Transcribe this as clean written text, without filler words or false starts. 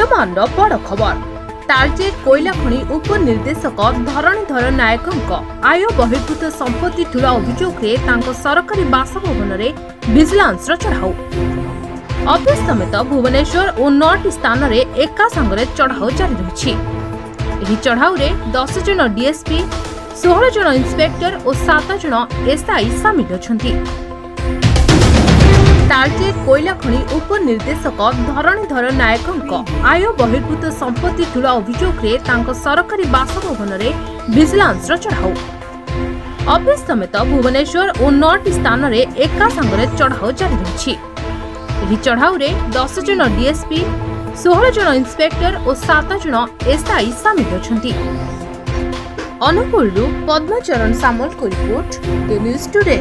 वर्तमान बड़ खबर टार्गेट कोयला खनि उपनिर्देशक धरणीधर नायकों आय बहिर्भूत संपत्ति ठूला अभियोग सरकारी बासभवन में विजिलेंस चढ़ाऊ ऑफिस समेत भुवनेश्वर और 9 स्थान में एका संगे चढ़ाऊ जारी रही। चढ़ाऊ 10 जन डीएसपी 16 जन इंस्पेक्टर और 7 जन एसआई सामिल अछंती। टार्गेट कोयला खनि उपनिर्देशक धरणीधर नायकों आय बहिर्भूत संपत्ति ठूला अभियोग सरकारी बासभवन में विजिलेंस चढ़ाऊ ऑफिस समेत भुवनेश्वर और 9 स्थान में एका संगे चढ़ाऊ जारी रही। चढ़ाऊ 10 जन डीएसपी 16 जन इंस्पेक्टर और 7 जन एसआई सामिल अछंती। अनुगुल पद्मचरण सामल को रिपोर्ट द न्यूज टुडे।